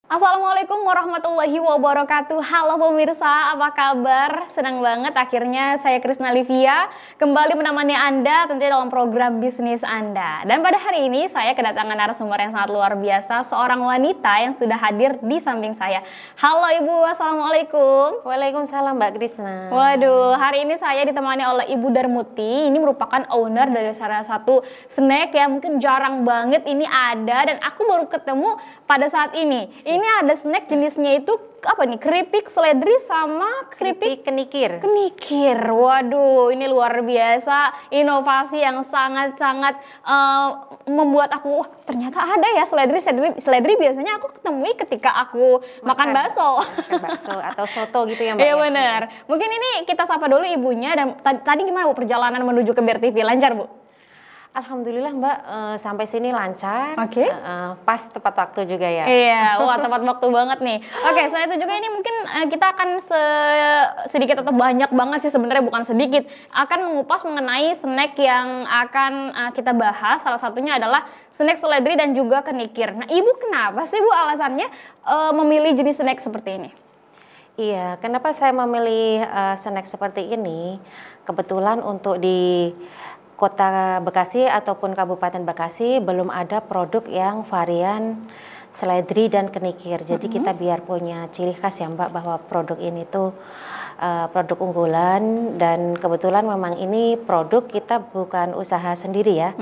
Assalamualaikum warahmatullahi wabarakatuh. Halo pemirsa, apa kabar? Senang banget akhirnya saya Krisna Livia kembali menemani Anda tentunya dalam program bisnis Anda. Dan pada hari ini saya kedatangan narasumber yang sangat luar biasa, seorang wanita yang sudah hadir di samping saya. Halo Ibu, Assalamualaikum. Waalaikumsalam Mbak Krisna. Waduh, hari ini saya ditemani oleh Ibu Darmuti. Ini merupakan owner dari salah satu snack yang mungkin jarang banget ini ada, dan aku baru ketemu pada saat ini. Ini ada snack jenisnya itu apa nih? Keripik seledri sama keripik kenikir. Kenikir. Waduh, ini luar biasa, inovasi yang sangat-sangat membuat aku, wah, ternyata ada ya seledri. Seledri biasanya aku ketemui ketika aku makan bakso. Makan bakso atau soto gitu ya Mbak. Iya benar. Mungkin ini kita sapa dulu ibunya, dan tadi gimana Bu perjalanan menuju ke BER TV? Lancar Bu? Alhamdulillah Mbak, sampai sini lancar. Oke. Pas tepat waktu juga ya. Iya, wah tepat waktu banget nih. Oke, selain itu juga ini mungkin kita akan sedikit atau banyak banget sih sebenarnya, bukan sedikit, akan mengupas mengenai snack yang akan kita bahas. Salah satunya adalah snack seledri dan juga kenikir. Nah, Ibu kenapa sih Bu alasannya memilih jenis snack seperti ini? Iya, kenapa saya memilih snack seperti ini? Kebetulan untuk di Kota Bekasi ataupun Kabupaten Bekasi belum ada produk yang varian seledri dan kenikir. Jadi kita biar punya ciri khas ya Mbak, bahwa produk ini tuh produk unggulan, dan kebetulan memang ini produk kita bukan usaha sendiri ya.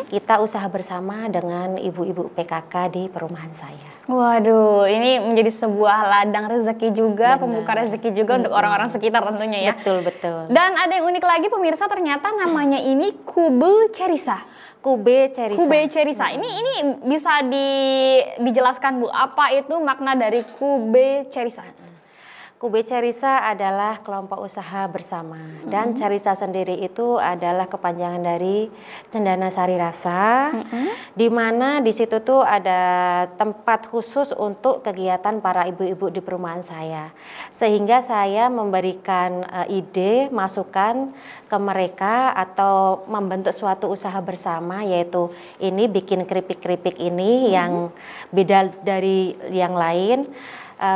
Kita usaha bersama dengan ibu-ibu PKK di perumahan saya. Waduh, ini menjadi sebuah ladang rezeki juga, Benar. pembuka rezeki juga untuk orang-orang sekitar tentunya ya. Betul, betul. Dan ada yang unik lagi pemirsa, ternyata namanya ini kube cerisa. Kube cerisa. Kube cerisa. Ini bisa dijelaskan Bu, apa itu makna dari kube cerisa? Kube Cerisa adalah kelompok usaha bersama, dan Cerisa sendiri itu adalah kepanjangan dari Cendana Sari Rasa, di mana di situ tuh ada tempat khusus untuk kegiatan para ibu-ibu di perumahan saya, sehingga saya memberikan ide, masukan ke mereka atau membentuk suatu usaha bersama, yaitu ini bikin keripik-keripik ini yang beda dari yang lain,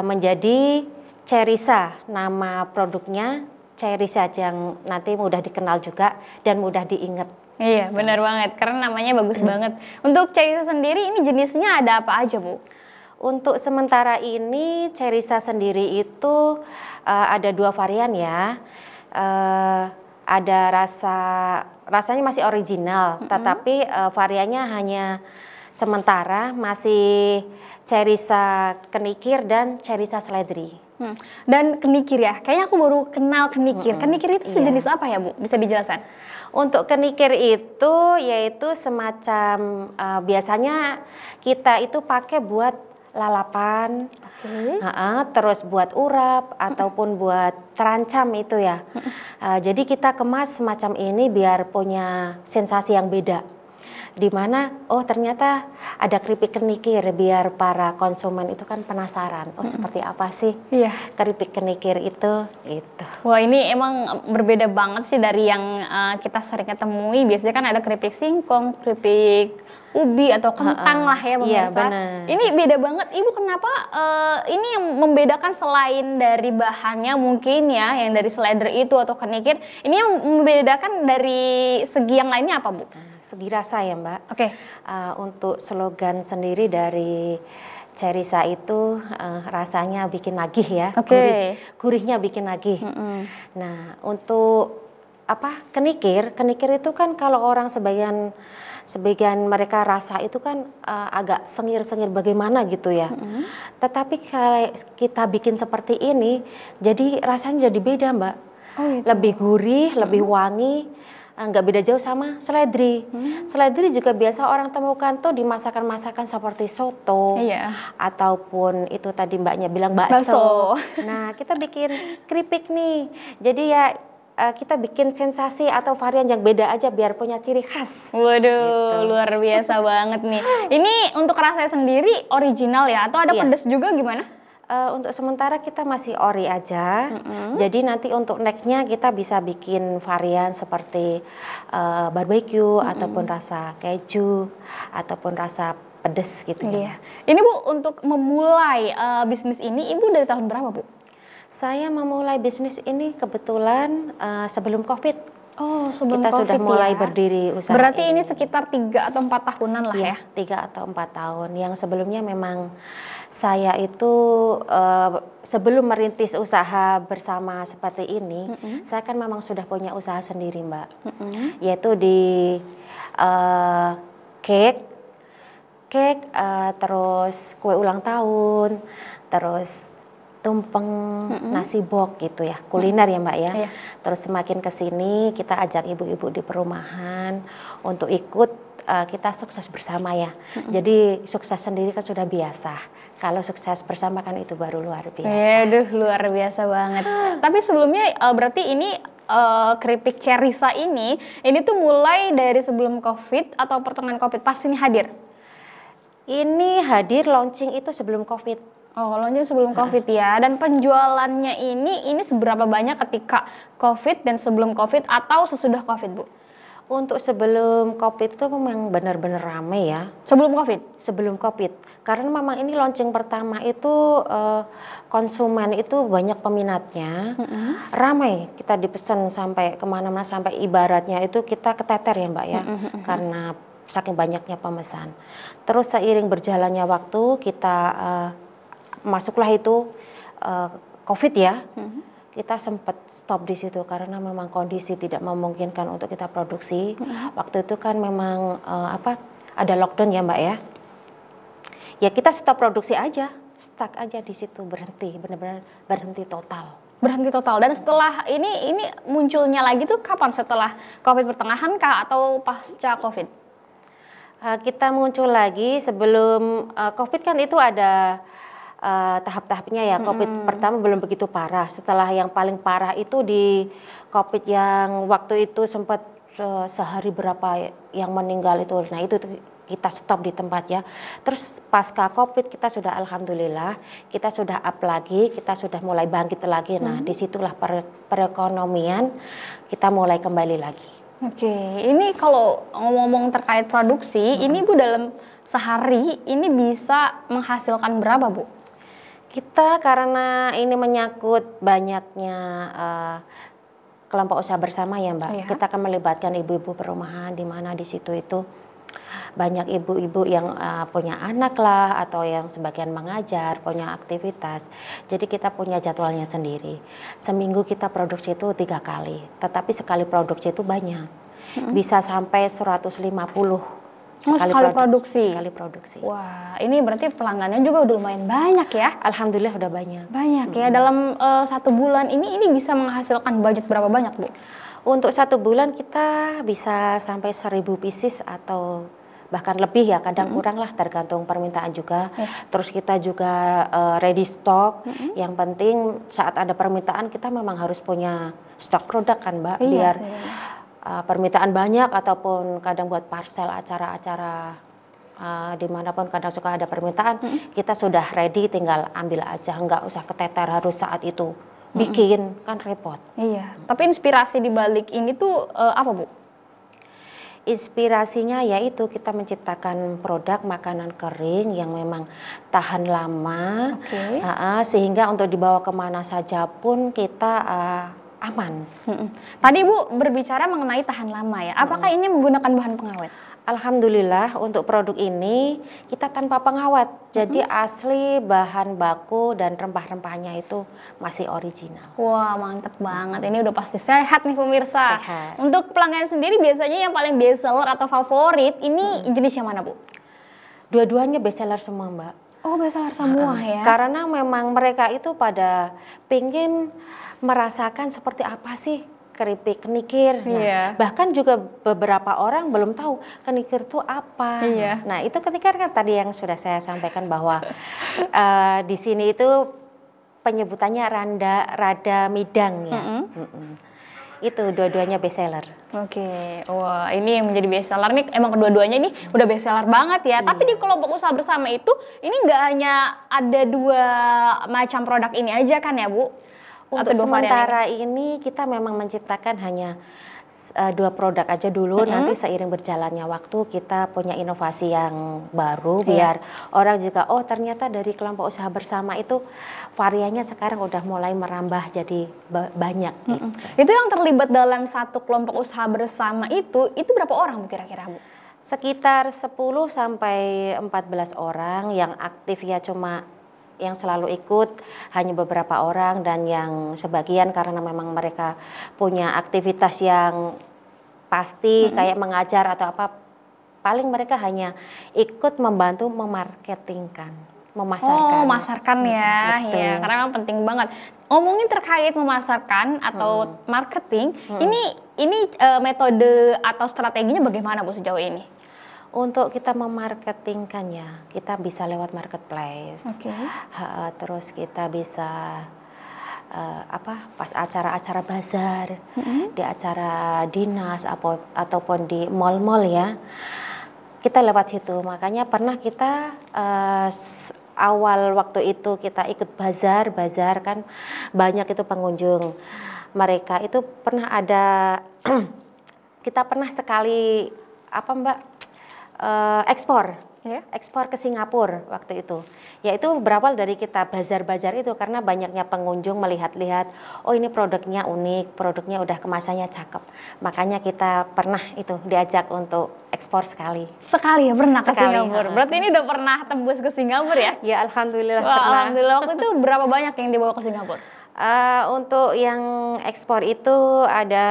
menjadi Cerisa. Nama produknya Cerisa yang nanti mudah dikenal juga dan mudah diingat. Iya, benar banget, karena namanya bagus banget. Untuk Cerisa sendiri ini jenisnya ada apa aja Bu? Untuk sementara ini Cerisa sendiri itu ada 2 varian ya. Ada rasanya masih original, tetapi variannya hanya sementara, masih Cerisa kenikir dan Cerisa seledri. Dan kenikir ya, kayaknya aku baru kenal kenikir. Kenikir itu sejenis apa ya Bu? Bisa dijelaskan? Untuk kenikir itu yaitu semacam biasanya kita itu pakai buat lalapan, terus buat urap ataupun buat terancam itu ya. Jadi kita kemas semacam ini biar punya sensasi yang beda. Di mana oh ternyata ada keripik kenikir, biar para konsumen itu kan penasaran, oh seperti apa sih keripik kenikir itu gitu. Wah, ini emang berbeda banget sih dari yang kita sering ketemui. Biasanya kan ada keripik singkong, keripik ubi atau kentang lah ya pemirsa. Iya, benar. Ini beda banget. Ibu kenapa ini yang membedakan selain dari bahannya mungkin ya, yang dari seledri itu atau kenikir, ini yang membedakan dari segi yang lainnya apa Bu? Segi rasa ya Mbak. Oke. Untuk slogan sendiri dari Cerisa itu rasanya bikin nagih ya. Gurihnya bikin nagih. Nah untuk kenikir itu kan kalau orang sebagian mereka rasa itu kan agak sengir-sengir bagaimana gitu ya. Tetapi kalau kita bikin seperti ini, jadi rasanya jadi beda Mbak. Lebih gurih, lebih wangi. Nggak beda jauh sama seledri. Seledri juga biasa orang temukan tuh di masakan-masakan seperti soto, ataupun itu tadi Mbaknya bilang bakso. Nah kita bikin keripik nih, jadi ya kita bikin sensasi atau varian yang beda aja biar punya ciri khas. Waduh, gitu. Luar biasa banget nih. Ini untuk rasanya sendiri original ya, atau ada pedas juga gimana? Untuk sementara kita masih ori aja. Jadi nanti untuk nextnya kita bisa bikin varian seperti barbecue ataupun rasa keju ataupun rasa pedes gitu ya. Ini Bu, untuk memulai bisnis ini Ibu dari tahun berapa Bu? Saya memulai bisnis ini kebetulan sebelum COVID. Oh, sebelum kita COVID sudah mulai ya. berdiri usaha. Berarti ini sekitar 3 atau 4 tahunan lah ya? 3 atau 4 tahun. Yang sebelumnya memang saya itu sebelum merintis usaha bersama seperti ini, saya kan memang sudah punya usaha sendiri Mbak. Yaitu di cake, terus kue ulang tahun, terus tumpeng, nasi bok gitu ya, kuliner ya Mbak ya. Terus semakin ke sini kita ajak ibu-ibu di perumahan untuk ikut, kita sukses bersama ya. Jadi sukses sendiri kan sudah biasa. Kalau sukses bersama kan itu baru luar biasa. Aduh, luar biasa banget. Tapi sebelumnya berarti ini keripik Cherisa ini tuh mulai dari sebelum COVID atau pertengahan COVID pas ini hadir? Ini hadir launching itu sebelum COVID. Oh, launching sebelum COVID ya. Dan penjualannya ini seberapa banyak ketika COVID dan sebelum COVID atau sesudah COVID, Bu? Untuk sebelum COVID itu memang benar-benar rame ya. Sebelum COVID? Sebelum COVID. Karena memang ini launching pertama itu konsumen itu banyak peminatnya. Ramai, kita dipesan sampai kemana-mana, sampai ibaratnya itu kita keteter ya Mbak ya. Karena saking banyaknya pemesan. Terus seiring berjalannya waktu kita masuklah itu COVID ya, kita sempat stop di situ karena memang kondisi tidak memungkinkan untuk kita produksi. Waktu itu kan memang ada lockdown ya Mbak ya. Ya kita stop produksi aja, stuck aja di situ, berhenti, benar-benar berhenti total. Berhenti total. Dan setelah ini munculnya lagi tuh kapan? Setelah COVID pertengahan kah atau pasca COVID? Kita muncul lagi sebelum COVID kan itu ada tahap-tahapnya ya. COVID pertama belum begitu parah. Setelah yang paling parah itu di COVID yang waktu itu sempat sehari berapa yang meninggal itu. Nah itu kita stop di tempat ya. Terus pasca COVID kita sudah alhamdulillah, kita sudah up lagi, kita sudah mulai bangkit lagi. Nah disitulah perekonomian kita mulai kembali lagi. Oke, ini kalau ngomong-ngomong terkait produksi, ini Bu dalam sehari ini bisa menghasilkan berapa Bu? Kita karena ini menyangkut banyaknya kelompok usaha bersama ya Mbak, kita akan melibatkan ibu-ibu perumahan di mana di situ itu banyak ibu-ibu yang punya anak lah atau yang sebagian mengajar, punya aktivitas. Jadi kita punya jadwalnya sendiri. Seminggu kita produksi itu 3 kali, tetapi sekali produksi itu banyak. Bisa sampai 150 sekali produksi. Sekali produksi. Wah, ini berarti pelanggannya juga udah lumayan banyak ya? Alhamdulillah udah banyak. Banyak ya. Dalam 1 bulan ini bisa menghasilkan budget berapa banyak Bu? Untuk 1 bulan kita bisa sampai 1000 pieces atau bahkan lebih ya, kadang kurang lah, tergantung permintaan juga. Terus kita juga ready stock. Yang penting saat ada permintaan kita memang harus punya stok produk kan Mbak, biar permintaan banyak ataupun kadang buat parcel acara-acara dimanapun kadang suka ada permintaan, kita sudah ready, tinggal ambil aja, nggak usah keteter harus saat itu bikin, kan repot. Iya, tapi inspirasi di balik ini tuh apa Bu? Inspirasinya yaitu kita menciptakan produk makanan kering yang memang tahan lama, sehingga untuk dibawa kemana saja pun kita aman. Tadi Bu berbicara mengenai tahan lama ya, apakah ini menggunakan bahan pengawet? Alhamdulillah untuk produk ini kita tanpa pengawet, jadi asli bahan baku dan rempah-rempahnya itu masih original. Wah mantep banget, ini udah pasti sehat nih pemirsa. Sehat. Untuk pelanggan sendiri biasanya yang paling best seller atau favorit ini jenis yang mana Bu? Dua-duanya best seller semua Mbak. Oh best seller semua ya? Karena memang mereka itu pada pingin merasakan seperti apa sih keripik kenikir. Nah, bahkan juga beberapa orang belum tahu kenikir itu apa. Nah, itu kenikir kan tadi yang sudah saya sampaikan bahwa di sini itu penyebutannya rada midang ya. Itu dua-duanya best seller. Oke, wah ini yang menjadi best seller nih, emang kedua-duanya ini udah best seller banget ya. Tapi di kelompok usaha bersama itu ini nggak hanya ada 2 macam produk ini aja kan ya Bu? Untuk sementara ini kita memang menciptakan hanya 2 produk aja dulu, nanti seiring berjalannya waktu kita punya inovasi yang baru biar orang juga oh ternyata dari kelompok usaha bersama itu variannya sekarang udah mulai merambah jadi banyak gitu. Itu yang terlibat dalam satu kelompok usaha bersama itu berapa orang Bu kira-kira Bu? Sekitar 10 sampai 14 orang yang aktif ya, cuma yang selalu ikut hanya beberapa orang, dan yang sebagian karena memang mereka punya aktivitas yang pasti kayak mengajar atau apa, paling mereka hanya ikut membantu memarketingkan, memasarkan. Oh, memasarkan ya, ya, karena memang penting banget. Ngomongin terkait memasarkan atau marketing, ini metode atau strateginya bagaimana Bu sejauh ini? Untuk kita memarketingkannya, kita bisa lewat marketplace. Terus kita bisa pas acara-acara bazar, di acara dinas ataupun di mall-mall ya. Kita lewat situ. Makanya pernah kita awal waktu itu kita ikut bazar kan banyak itu pengunjung. Mereka itu pernah ada kita pernah sekali ekspor ke Singapura waktu itu. Yaitu berawal dari kita bazar-bazar itu karena banyaknya pengunjung melihat-lihat, oh ini produknya unik, produknya udah kemasannya cakep. Makanya kita pernah itu diajak untuk ekspor sekali. Sekali ya pernah ke Singapura. Berarti ini udah pernah tembus ke Singapura ya? Ya alhamdulillah. Alhamdulillah. Waktu itu berapa banyak yang dibawa ke Singapura? Untuk yang ekspor itu ada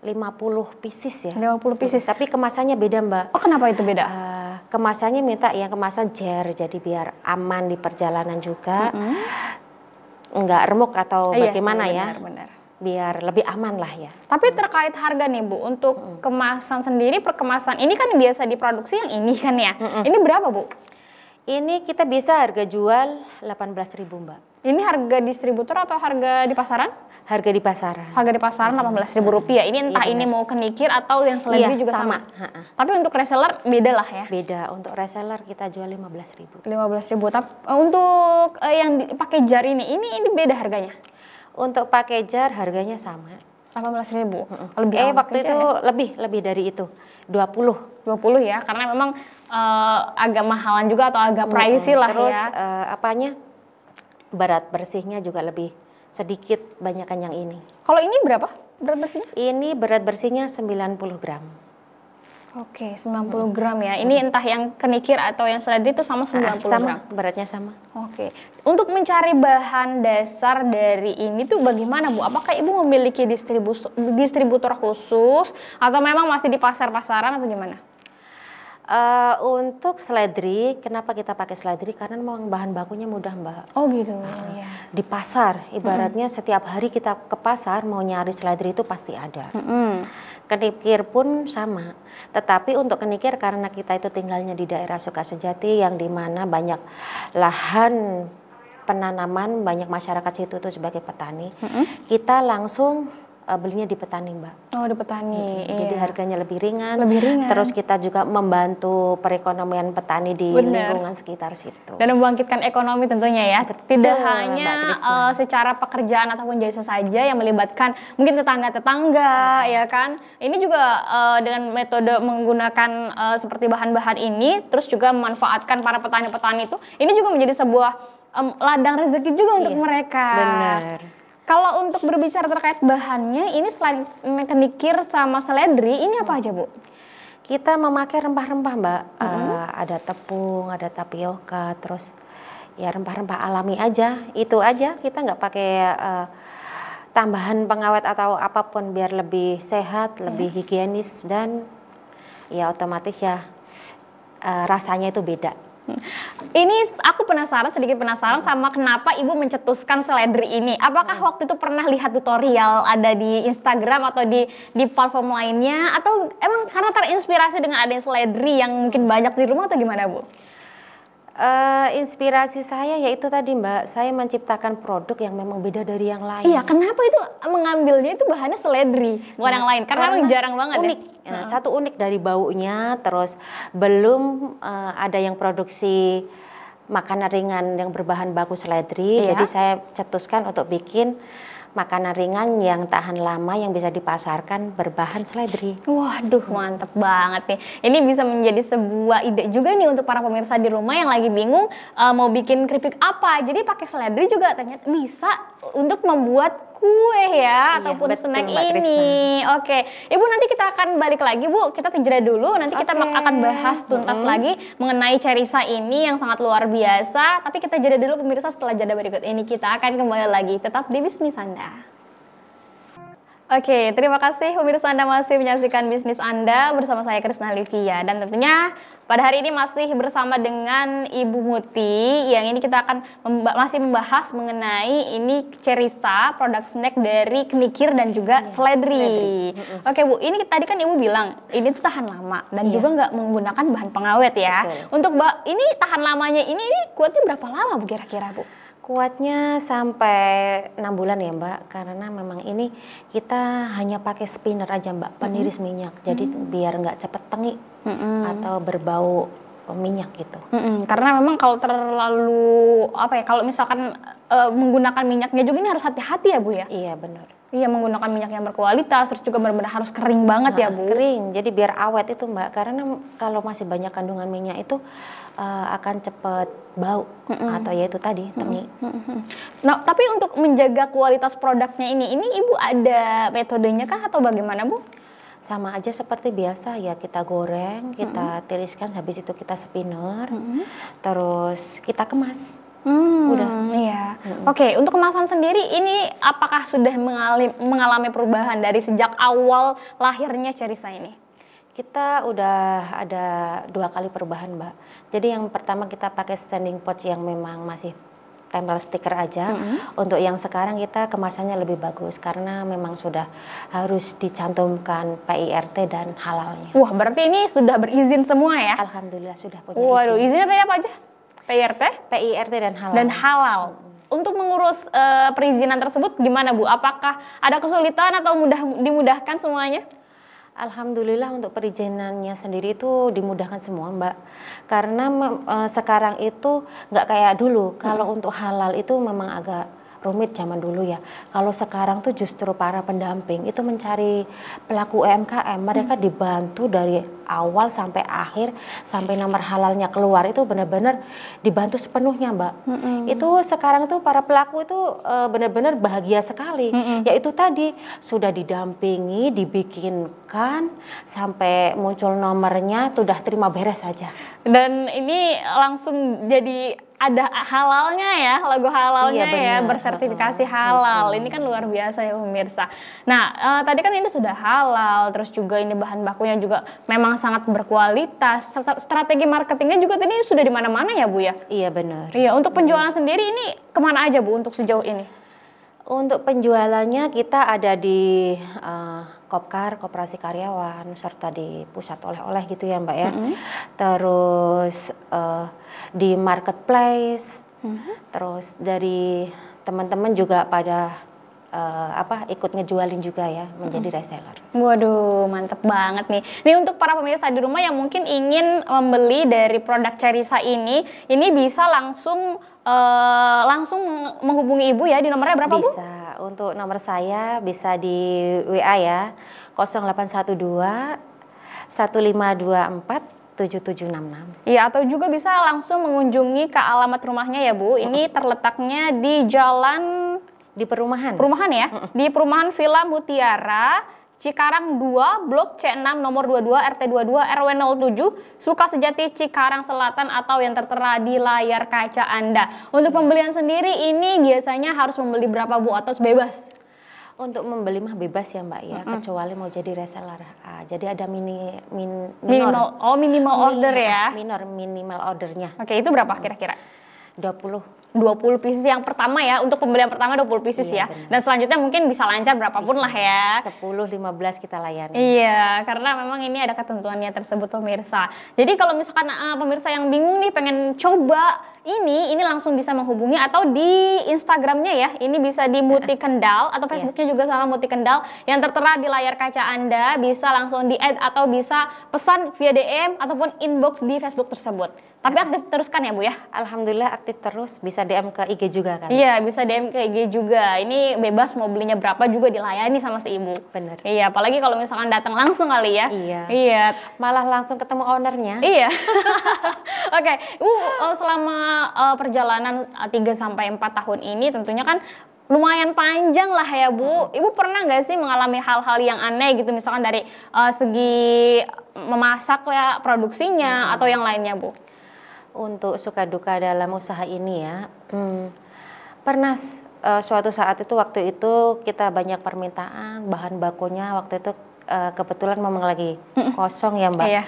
50 pieces ya. 50 pieces. Tapi kemasannya beda Mbak. Oh kenapa itu beda? Kemasannya minta yang kemasan jar, jadi biar aman di perjalanan juga. Enggak remuk atau bagaimana ya. Benar. Biar lebih aman lah ya. Tapi terkait harga nih Bu, untuk kemasan sendiri per kemasan ini kan biasa diproduksi yang ini kan ya. Ini berapa Bu? Ini kita bisa harga jual 18.000 Mbak. Ini harga distributor atau harga di pasaran? Harga di pasaran. Harga di pasaran Rp18.000. Ini entah ini mau kenikir atau yang seledri juga sama. Tapi untuk reseller beda lah ya? Beda. Untuk reseller kita jual 15.000. 15.000. Tapi untuk yang pakai jar ini beda harganya? Untuk pakai jar harganya sama. 18.000. Lebih waktu itu ya? lebih dari itu. 20 ya, karena memang agak mahalan juga atau agak pricey lah. Terus, ya. Berat bersihnya juga lebih sedikit banyakan yang ini. Kalau ini berapa berat bersihnya? Ini berat bersihnya 90 gram. Oke, 90 gram ya. Ini entah yang kenikir atau yang seledri itu sama 90 gram? Sama, beratnya sama. Oke. Untuk mencari bahan dasar dari ini tuh bagaimana Bu? Apakah Ibu memiliki distributor khusus atau memang masih di pasar-pasaran atau gimana? Untuk seledri, kenapa kita pakai seledri? Karena memang bahan bakunya mudah Mbak. Oh gitu, ya. Di pasar, ibaratnya setiap hari kita ke pasar mau nyari seledri itu pasti ada. Kenikir pun sama. Tetapi untuk kenikir karena kita itu tinggalnya di daerah Sukasejati yang dimana banyak lahan penanaman, banyak masyarakat situ tuh sebagai petani, kita langsung belinya di petani Mbak. Oh di petani. Jadi harganya lebih ringan. Terus kita juga membantu perekonomian petani di lingkungan sekitar situ. Dan membangkitkan ekonomi tentunya ya. Tidak hanya secara pekerjaan ataupun jasa saja yang melibatkan mungkin tetangga-tetangga ya kan. Ini juga dengan metode menggunakan seperti bahan-bahan ini, terus juga memanfaatkan para petani-petani itu. Ini juga menjadi sebuah ladang rezeki juga untuk mereka. Benar. Kalau untuk berbicara terkait bahannya, ini selain kenikir sama seledri, ini apa aja Bu? Kita memakai rempah-rempah Mbak, ada tepung, ada tapioka, terus ya rempah-rempah alami aja, itu aja. Kita nggak pakai tambahan pengawet atau apapun biar lebih sehat, lebih higienis dan ya otomatis ya rasanya itu beda. Ini aku sedikit penasaran sama kenapa Ibu mencetuskan seledri ini. Apakah waktu itu pernah lihat tutorial ada di Instagram atau di platform lainnya, atau emang karena terinspirasi dengan adanya seledri yang mungkin banyak di rumah atau gimana Bu? Inspirasi saya yaitu tadi Mbak, saya menciptakan produk yang memang beda dari yang lain. Iya, kenapa itu mengambilnya itu bahannya seledri, bukan yang lain? Karena jarang banget unik. Ya. Satu unik dari baunya, terus belum ada yang produksi makanan ringan yang berbahan baku seledri. Jadi saya cetuskan untuk bikin makanan ringan yang tahan lama yang bisa dipasarkan berbahan seledri. Waduh, mantep banget nih. Ini bisa menjadi sebuah ide juga nih untuk para pemirsa di rumah yang lagi bingung mau bikin keripik apa. Jadi pakai seledri juga ternyata bisa untuk membuat kue ya, ataupun snack ini. Oke, Ibu, nanti kita akan balik lagi, Bu. Kita jeda dulu, nanti kita akan bahas tuntas lagi mengenai cerisa ini yang sangat luar biasa. Tapi kita jeda dulu pemirsa, setelah jeda berikut ini kita akan kembali lagi. Tetap di Bisnis Anda. Oke, terima kasih pemirsa, Anda masih menyaksikan Bisnis Anda bersama saya Krisna Livia, dan tentunya pada hari ini masih bersama dengan Ibu Muti yang ini kita akan masih membahas mengenai ini cerisa produk snack dari Knikir dan juga seledri. Oke Bu, ini tadi kan Ibu bilang ini tuh tahan lama dan juga nggak menggunakan bahan pengawet ya. Betul. Untuk ini tahan lamanya ini kuatnya berapa lama Bu kira-kira Bu? Kuatnya sampai 6 bulan ya Mbak, karena memang ini kita hanya pakai spinner aja Mbak, peniris minyak, jadi biar nggak cepet tengi atau berbau minyak gitu. Karena memang kalau terlalu kalau misalkan menggunakan minyaknya juga ini harus hati-hati ya Bu ya? Iya benar. Iya, menggunakan minyak yang berkualitas, terus juga benar-benar harus kering banget ya Bu? Kering, jadi biar awet itu Mbak, karena kalau masih banyak kandungan minyak itu akan cepat bau atau ya itu tadi tengi. Nah, tapi untuk menjaga kualitas produknya ini Ibu ada metodenya kah atau bagaimana Bu? Sama aja seperti biasa ya, kita goreng, kita tiriskan, habis itu kita spinner, terus kita kemas. Udah. Iya. Oke, untuk kemasan sendiri ini apakah sudah mengalami perubahan dari sejak awal lahirnya cerisa ini? Kita udah ada 2 kali perubahan Mbak. Jadi yang pertama kita pakai standing pouch yang memang masih tempel stiker aja. Untuk yang sekarang kita kemasannya lebih bagus karena memang sudah harus dicantumkan PIRT dan halalnya. Wah, berarti ini sudah berizin semua ya? Alhamdulillah sudah punya izin. Waduh, izinnya tadi apa aja? PIRT? PIRT dan halal. Dan halal. Untuk mengurus perizinan tersebut gimana Bu? Apakah ada kesulitan atau dimudahkan semuanya? Alhamdulillah untuk perizinannya sendiri itu dimudahkan semua Mbak. Karena sekarang itu nggak kayak dulu. Kalau untuk halal itu memang agak rumit zaman dulu ya. Kalau sekarang tuh justru para pendamping itu mencari pelaku UMKM, mereka dibantu dari awal sampai akhir, sampai nomor halalnya keluar itu benar-benar dibantu sepenuhnya Mbak. Itu sekarang tuh para pelaku itu benar-benar bahagia sekali. Yaitu tadi sudah didampingi, dibikinkan sampai muncul nomornya, sudah terima beres saja. Dan ini langsung jadi ada halalnya ya, logo halalnya ya, bersertifikasi halal. Ini kan luar biasa ya pemirsa. Nah, tadi kan ini sudah halal, terus juga ini bahan bakunya juga memang sangat berkualitas. Strategi marketingnya juga tadi sudah di mana-mana ya Bu ya? Iya benar. Iya, untuk penjualan sendiri ini kemana aja Bu untuk sejauh ini? Untuk penjualannya kita ada di Kopkar, Koperasi Karyawan, serta di pusat oleh-oleh gitu ya Mbak ya. Terus di marketplace, terus dari teman-teman juga pada ikut ngejualin juga ya, menjadi reseller. Waduh, mantep banget nih. Ini untuk para pemirsa di rumah yang mungkin ingin membeli dari produk Cerisa ini bisa langsung menghubungi Ibu ya, di nomornya berapa Bu? Bisa, untuk nomor saya bisa di WA ya, 0812 1524 7766. Iya, atau juga bisa langsung mengunjungi ke alamat rumahnya ya Bu. Ini terletaknya di jalan di perumahan. Perumahan ya? Di perumahan Villa Mutiara, Cikarang 2, Blok C6 nomor 22 RT 22 RW 07, Sukasejati Cikarang Selatan, atau yang tertera di layar kaca Anda. Untuk pembelian sendiri ini biasanya harus membeli berapa Bu atau bebas? Untuk membeli mah bebas ya Mbak ya, kecuali mau jadi reseller. Jadi ada minimal order ya? Minimal ordernya. Oke, itu berapa kira-kira? 20 pieces yang pertama ya, untuk pembelian pertama 20 pieces ya. Bener. Dan selanjutnya mungkin bisa lancar berapapun lah ya. 10-15 kita layani. Iya, karena memang ini ada ketentuannya tersebut pemirsa. Jadi kalau misalkan pemirsa yang bingung nih pengen coba ini langsung bisa menghubungi atau di Instagramnya ya. Ini bisa di Muti Kendal atau Facebooknya juga sama Muti Kendal yang tertera di layar kaca Anda. Bisa langsung di add atau bisa pesan via DM ataupun inbox di Facebook tersebut. Tapi aktif terus kan ya Bu ya? Alhamdulillah aktif terus, bisa DM ke IG juga kan? Iya, bisa DM ke IG juga. Ini bebas mau belinya berapa juga dilayani sama si ibu. Bener. Iya, apalagi kalau misalkan datang langsung kali ya. Iya. Iya. Malah langsung ketemu ownernya. Iya. Oke, selama perjalanan 3-4 tahun ini tentunya kan lumayan panjang lah ya Bu. Ibu pernah nggak sih mengalami hal-hal yang aneh gitu, misalkan dari segi memasak ya, produksinya atau yang lainnya Bu? Untuk suka duka dalam usaha ini ya, pernah suatu saat itu waktu itu kita banyak permintaan bahan bakunya waktu itu kebetulan memang lagi kosong ya Mbak. Iya.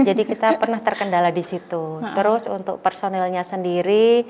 Jadi kita pernah terkendala di situ. Terus untuk personilnya sendiri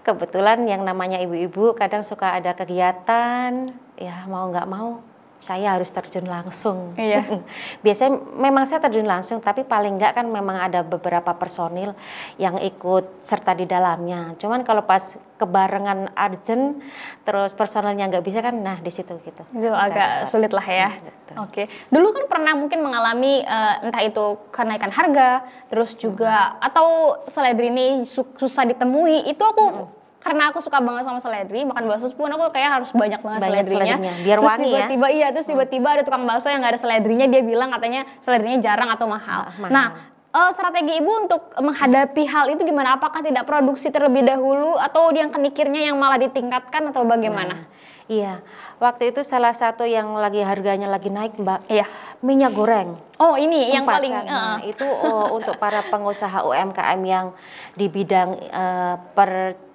kebetulan yang namanya ibu-ibu kadang suka ada kegiatan, ya mau nggak mau saya harus terjun langsung. Iya. Biasanya memang saya terjun langsung, tapi paling enggak kan memang ada beberapa personil yang ikut serta di dalamnya. Cuman kalau pas kebarengan urgent, terus personilnya nggak bisa kan, nah di situ gitu. Itu agak sulit lah ya. Oke. Dulu kan pernah mungkin mengalami entah itu kenaikan harga, terus juga atau seledri ini susah ditemui. Itu aku karena aku suka banget sama seledri, makan bakso pun aku kayak harus banyak banget seledrinya. Biar terus wangi tiba-tiba, ya. Terus tiba-tiba ada tukang bakso yang nggak ada seledrinya, dia bilang katanya seledrinya jarang atau mahal. Nah, strategi ibu untuk menghadapi hal itu gimana? Apakah tidak produksi terlebih dahulu atau yang kenikirnya yang malah ditingkatkan atau bagaimana? Iya, waktu itu salah satu yang lagi harganya lagi naik Mbak. Iya. Minyak goreng. Oh ini yang paling. Nah, itu untuk para pengusaha UMKM yang di bidang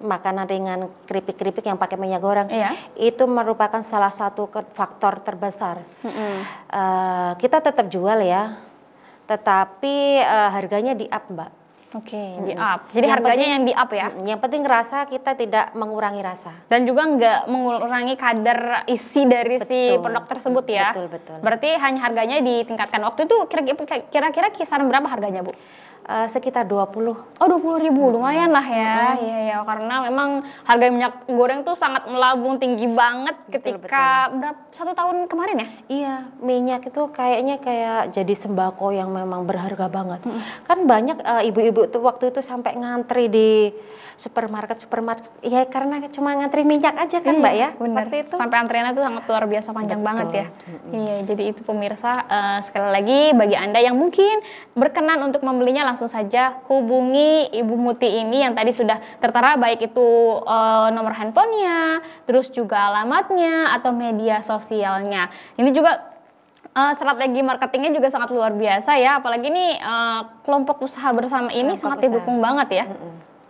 makanan ringan, keripik-keripik yang pakai minyak goreng. Iya. Itu merupakan salah satu faktor terbesar. Kita tetap jual ya, tetapi harganya di up Mbak. Oke, di up. Jadi yang harganya yang di up ya? Yang penting rasa kita tidak mengurangi rasa. Dan juga nggak mengurangi kadar isi dari si produk tersebut ya? Betul. Berarti hanya harganya ditingkatkan. Waktu itu kira-kira kisaran berapa harganya Bu? Sekitar 20. Oh 20.000, lumayan lah ya. Iya, karena memang harga minyak goreng tuh sangat melambung tinggi banget ketika berapa, 1 tahun kemarin ya? Iya, minyak itu kayaknya kayak jadi sembako yang memang berharga banget. Kan banyak ibu-ibu tuh waktu itu sampai ngantri di supermarket, ya karena cuma ngantri minyak aja kan Mbak ya? Bener. Waktu itu. Sampai antriannya tuh sangat luar biasa panjang banget ya. Iya, jadi itu pemirsa, sekali lagi bagi Anda yang mungkin berkenan untuk membelinya, langsung saja hubungi Ibu Muti ini yang tadi sudah tertera, baik itu nomor handphonenya, terus juga alamatnya atau media sosialnya. Ini juga strategi marketingnya juga sangat luar biasa ya, apalagi ini kelompok usaha bersama ini sangat didukung banget ya.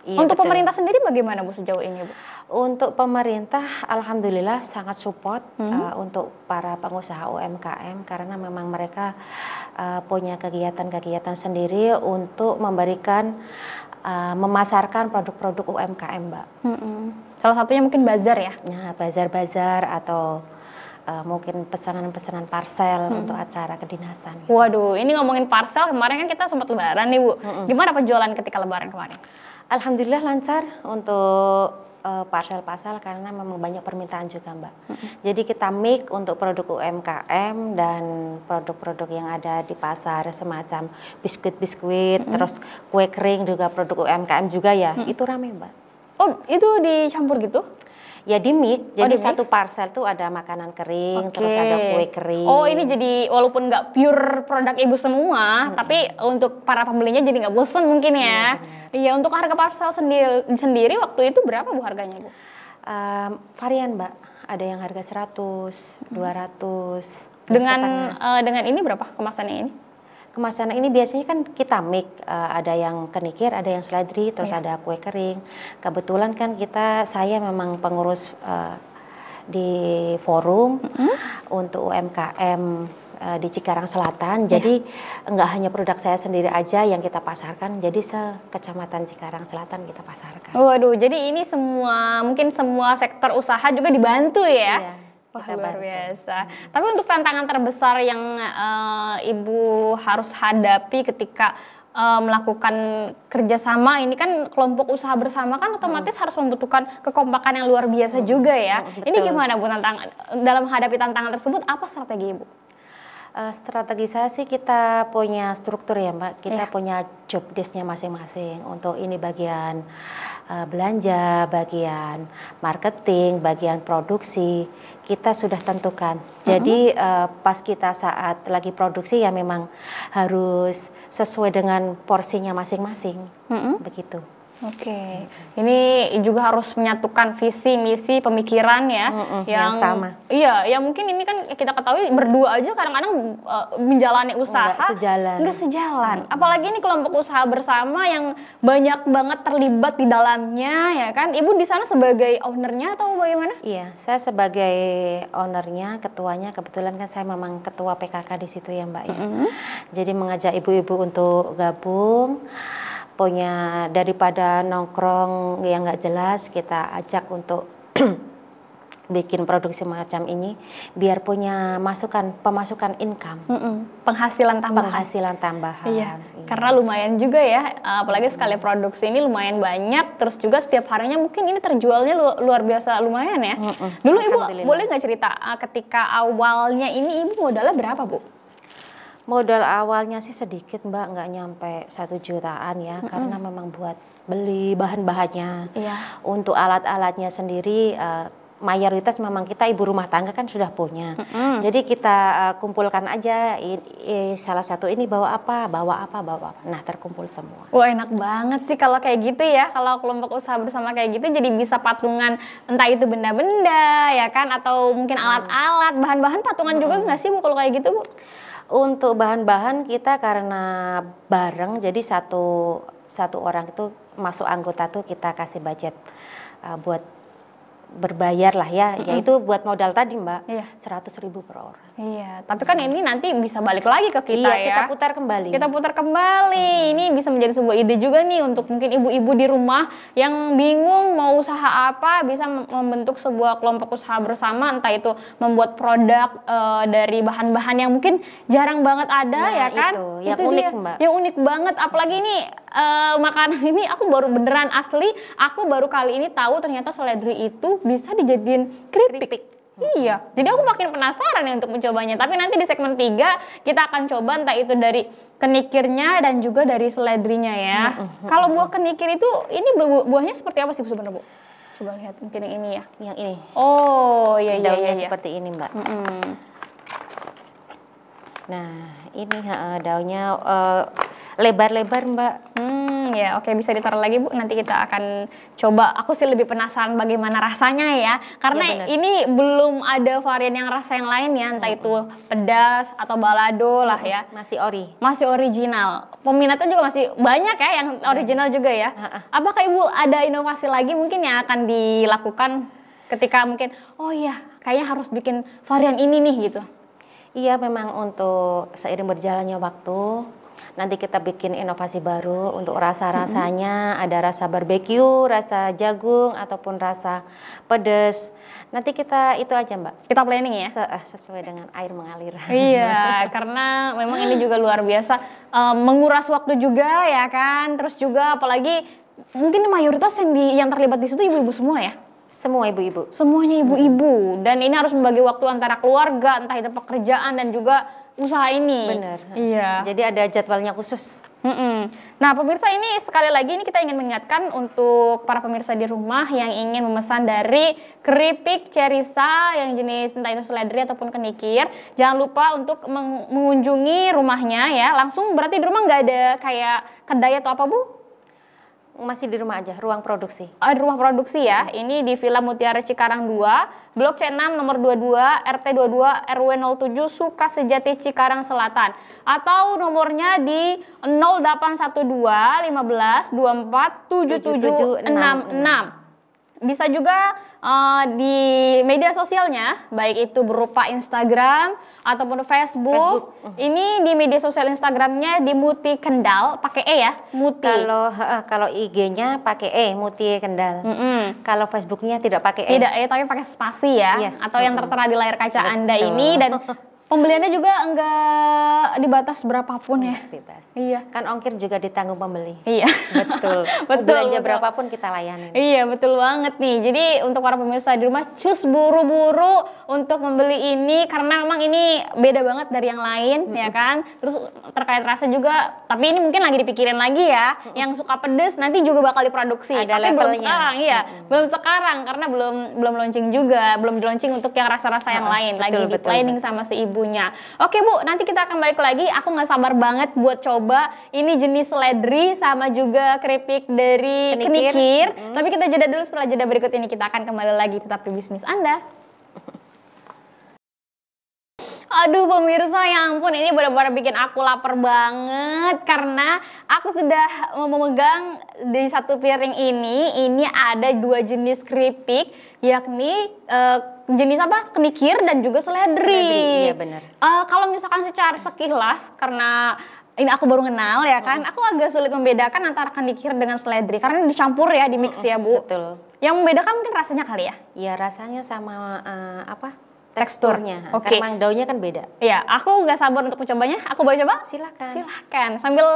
Iya, untuk betul. pemerintah sendiri bagaimana Bu sejauh ini Bu? Untuk pemerintah alhamdulillah sangat support untuk para pengusaha UMKM karena memang mereka punya kegiatan-kegiatan sendiri untuk memberikan memasarkan produk-produk UMKM Mbak. Salah satunya mungkin bazar ya? Nah, bazar-bazar atau mungkin pesanan-pesanan parcel untuk acara kedinasan. Waduh, ini ngomongin parcel, kemarin kan kita sempat lebaran nih Bu. Gimana penjualan ketika lebaran kemarin? Alhamdulillah lancar untuk parcel-parcel karena memang banyak permintaan juga Mbak. Jadi kita make untuk produk UMKM dan produk-produk yang ada di pasar semacam biskuit-biskuit, terus kue kering juga produk UMKM juga ya, itu rame Mbak. Oh itu dicampur gitu? Ya di mix, jadi di satu mix? Parcel tuh ada makanan kering, terus ada kue kering. Oh ini jadi walaupun nggak pure produk ibu semua, tapi untuk para pembelinya jadi nggak bosan mungkin ya. Iya, untuk harga parcel sendiri waktu itu berapa Bu harganya Bu? Varian Mbak, ada yang harga 100, 200. Dengan ini berapa kemasannya ini? Kemasan ini biasanya kan kita make, ada yang kenikir, ada yang seledri, terus ada kue kering. Kebetulan kan saya memang pengurus di forum untuk UMKM di Cikarang Selatan. Jadi enggak hanya produk saya sendiri aja yang kita pasarkan, jadi se-Kecamatan Cikarang Selatan kita pasarkan. Waduh, jadi ini mungkin semua sektor usaha juga dibantu ya? Iya. Wah, luar biasa. Tapi untuk tantangan terbesar yang Ibu harus hadapi ketika melakukan kerjasama ini kan kelompok usaha bersama kan otomatis harus membutuhkan kekompakan yang luar biasa juga ya. Ini gimana Bu dalam menghadapi tantangan tersebut, apa strategi Ibu? Strategi saya sih kita punya struktur ya Mbak, kita punya job desk-nya masing-masing. Untuk ini bagian belanja, bagian marketing, bagian produksi, kita sudah tentukan. Jadi pas kita saat lagi produksi ya memang harus sesuai dengan porsinya masing-masing, begitu. Oke, ini juga harus menyatukan visi, misi, pemikiran ya, yang sama. Iya, ya mungkin ini kan kita ketahui berdua aja kadang-kadang menjalani usaha nggak sejalan. Apalagi ini kelompok usaha bersama yang banyak banget terlibat di dalamnya, ya kan? Ibu di sana sebagai ownernya atau bagaimana? Iya, saya sebagai ownernya, ketuanya. Kebetulan kan saya memang ketua PKK di situ ya Mbak ya. Jadi mengajak ibu-ibu untuk gabung. Punya daripada nongkrong yang nggak jelas, kita ajak untuk bikin produksi macam ini biar punya pemasukan income, penghasilan tambahan. Iya, karena lumayan juga ya, apalagi sekali produksi ini lumayan banyak, terus juga setiap harinya mungkin ini terjualnya luar biasa lumayan ya. Dulu Ibu boleh nggak cerita ketika awalnya ini Ibu modalnya berapa Bu? Modal awalnya sih sedikit Mbak, nggak nyampe 1 jutaan ya, karena memang buat beli bahan-bahannya. Untuk alat-alatnya sendiri mayoritas memang kita ibu rumah tangga kan sudah punya. Jadi kita kumpulkan aja, salah satu ini bawa apa. Nah terkumpul semua. Wah enak banget sih kalau kayak gitu ya, kalau kelompok usaha bersama kayak gitu jadi bisa patungan, entah itu benda-benda ya kan, atau mungkin alat-alat, bahan-bahan patungan juga nggak sih Bu kalau kayak gitu Bu? Untuk bahan-bahan kita karena bareng, jadi satu orang itu masuk anggota tuh kita kasih budget buat berbayar lah ya, yaitu buat modal tadi Mbak, 100.000 per orang. Iya, tapi kan ini nanti bisa balik lagi ke kita ya. Kita putar kembali. Kita putar kembali. Ini bisa menjadi sebuah ide juga nih untuk mungkin ibu-ibu di rumah yang bingung mau usaha apa, bisa membentuk sebuah kelompok usaha bersama, entah itu membuat produk dari bahan-bahan yang mungkin jarang banget ada ya kan. Yang unik Mbak. Yang unik banget, apalagi ini makanan ini aku baru beneran asli, aku baru kali ini tahu ternyata seledri itu bisa dijadiin keripik. Iya, jadi aku makin penasaran ya untuk mencobanya. Tapi nanti di segmen 3 kita akan coba entah itu dari kenikirnya dan juga dari seledrinya ya. Kalau buah kenikir itu, ini buahnya seperti apa sih sebenarnya Bu? Coba lihat mungkin yang ini ya. Yang ini. Oh iya. Daunnya seperti ini Mbak. Nah ini daunnya lebar-lebar Mbak. Ya oke, bisa ditaruh lagi Bu, nanti kita akan coba. Aku sih lebih penasaran bagaimana rasanya ya, karena ini belum ada varian yang rasa yang lain ya, entah itu pedas atau balado lah ya. Masih original, peminatnya juga masih banyak ya yang original juga ya. Apakah Ibu ada inovasi lagi mungkin yang akan dilakukan ketika mungkin oh iya kayaknya harus bikin varian ini nih gitu? Iya, memang untuk seiring berjalannya waktu nanti kita bikin inovasi baru untuk rasa-rasanya. Ada rasa barbeque, rasa jagung, ataupun rasa pedas. Nanti kita itu aja Mbak, kita planning ya, sesuai dengan air mengalir. Iya, karena memang ini juga luar biasa menguras waktu juga ya kan. Terus juga apalagi mungkin mayoritas yang terlibat di situ ibu-ibu semua ya. Semua ibu-ibu. Semuanya ibu-ibu. Dan ini harus membagi waktu antara keluarga, entah itu pekerjaan dan juga usaha ini. Benar. Iya. Jadi ada jadwalnya khusus. Nah pemirsa, ini sekali lagi ini kita ingin mengingatkan untuk para pemirsa di rumah yang ingin memesan dari keripik Cherisa yang jenis entah itu seledri ataupun kenikir, jangan lupa untuk mengunjungi rumahnya ya. Langsung berarti di rumah nggak ada kayak kedai atau apa Bu? Masih di rumah aja, ruang produksi. Di rumah produksi ya. Ini di Villa Mutiara Cikarang 2, Blok C6 nomor 22, RT 22, RW 07, Sukasejati Cikarang Selatan. Atau nomornya di 0812 15 24 7766. Bisa juga di media sosialnya, baik itu berupa Instagram ataupun Facebook. Ini di media sosial Instagramnya di Muti Kendal, pakai E ya, Muti. Kalau IG-nya pakai E, Muti Kendal. Kalau Facebooknya tidak pakai E. Tidak E, tapi pakai spasi ya. Atau yang tertera di layar kaca Anda ini. Dan Pembeliannya juga enggak dibatas berapapun ya. Bebas. Iya. Kan ongkir juga ditanggung pembeli. Iya. Betul. Belanja berapapun kita layani. Iya, betul banget nih. Jadi untuk para pemirsa di rumah, cus buru-buru untuk membeli ini karena memang ini beda banget dari yang lain, ya kan? Terus terkait rasa juga, tapi ini mungkin lagi dipikirin lagi ya. Yang suka pedes nanti juga bakal diproduksi. Ada tapi belum levelnya. sekarang, iya. Belum sekarang karena belum launching juga, belum di launching untuk yang rasa-rasa yang lain. Lagi di planning sama si ibunya. Oke Bu, nanti kita akan balik lagi. Aku nggak sabar banget buat coba. Ini jenis seledri sama juga keripik dari kenikir. Tapi kita jeda dulu, setelah jeda berikut ini kita akan kembali lagi tetap di bisnis Anda. Aduh pemirsa, ya ampun, ini benar-benar bikin aku lapar banget karena aku sudah memegang di satu piring ini ada 2 jenis keripik, yakni jenis apa? Kenikir dan juga seledri. Iya benar. Kalau misalkan secara sekilas, karena ini aku baru kenal ya kan, aku agak sulit membedakan antara kenikir dengan seledri karena dicampur ya, di mix ya Bu. Betul. Yang membedakan mungkin rasanya kali ya? Iya, rasanya sama teksturnya. Oke. Karena daunnya kan beda. Iya, aku nggak sabar untuk mencobanya. Aku boleh coba? Silakan. Silahkan. Sambil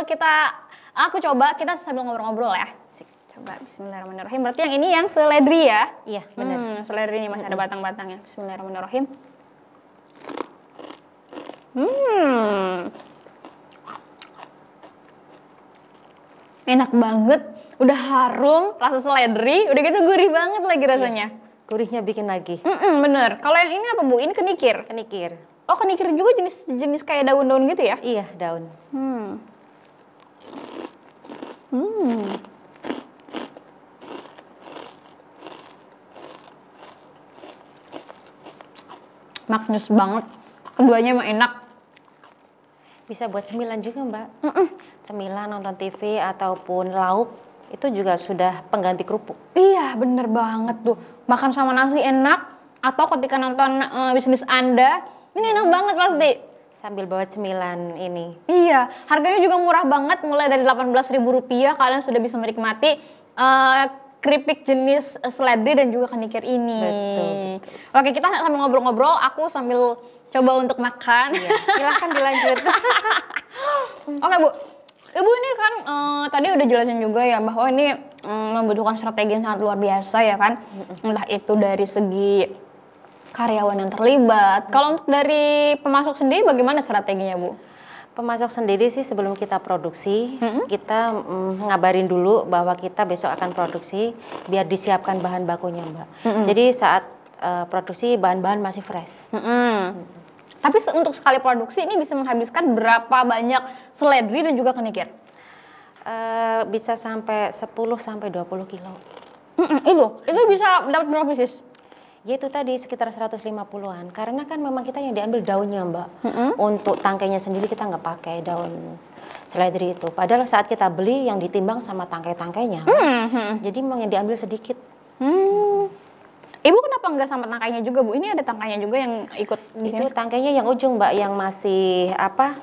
aku coba, kita sambil ngobrol-ngobrol ya. Coba, bismillahirrahmanirrahim. Berarti yang ini yang seledri ya? Iya, benar. Seledri ini masih ada batang-batangnya. Bismillahirrahmanirrahim. Enak banget. Udah harum, rasa seledri. Udah gitu gurih banget lagi rasanya. Iya. Gurihnya bikin lagi. Bener. Kalau yang ini apa Bu? Ini kenikir? Kenikir. Oh, kenikir juga jenis kayak daun-daun gitu ya? Iya, daun. Maknyus banget. Keduanya emang enak. Bisa buat cemilan juga Mbak. Cemilan, nonton TV, ataupun lauk. Itu juga sudah pengganti kerupuk. Iya, bener banget tuh. Makan sama nasi enak, atau ketika nonton bisnis Anda, ini enak banget pasti. Sambil bawa cemilan ini. Iya, harganya juga murah banget, mulai dari Rp18.000 kalian sudah bisa menikmati keripik jenis seledri dan juga kenikir ini. Betul. Oke, kita sambil ngobrol-ngobrol, aku sambil coba untuk makan. Iya, silahkan dilanjut. Oke Bu, Ibu ini kan tadi udah jelasin juga ya bahwa ini membutuhkan strategi yang sangat luar biasa ya kan. Entah itu dari segi karyawan yang terlibat. Kalau untuk dari pemasok sendiri bagaimana strateginya Bu? Pemasok sendiri sih sebelum kita produksi, kita ngabarin dulu bahwa kita besok akan produksi biar disiapkan bahan bakunya Mbak. Jadi saat produksi bahan-bahan masih fresh. Tapi untuk sekali produksi ini bisa menghabiskan berapa banyak seledri dan juga kenikir? Bisa sampai 10-20 kilo. Itu bisa dapat berapa pieces? Ya itu tadi sekitar 150-an. Karena kan memang kita yang diambil daunnya Mbak. Untuk tangkainya sendiri kita nggak pakai daun seledri itu. Padahal saat kita beli yang ditimbang sama tangkai-tangkainya. Jadi memang yang diambil sedikit. Ibu kenapa nggak sama tangkainya juga Bu? Ini ada tangkainya juga yang ikut di sini? Itu tangkainya yang ujung Mbak, yang masih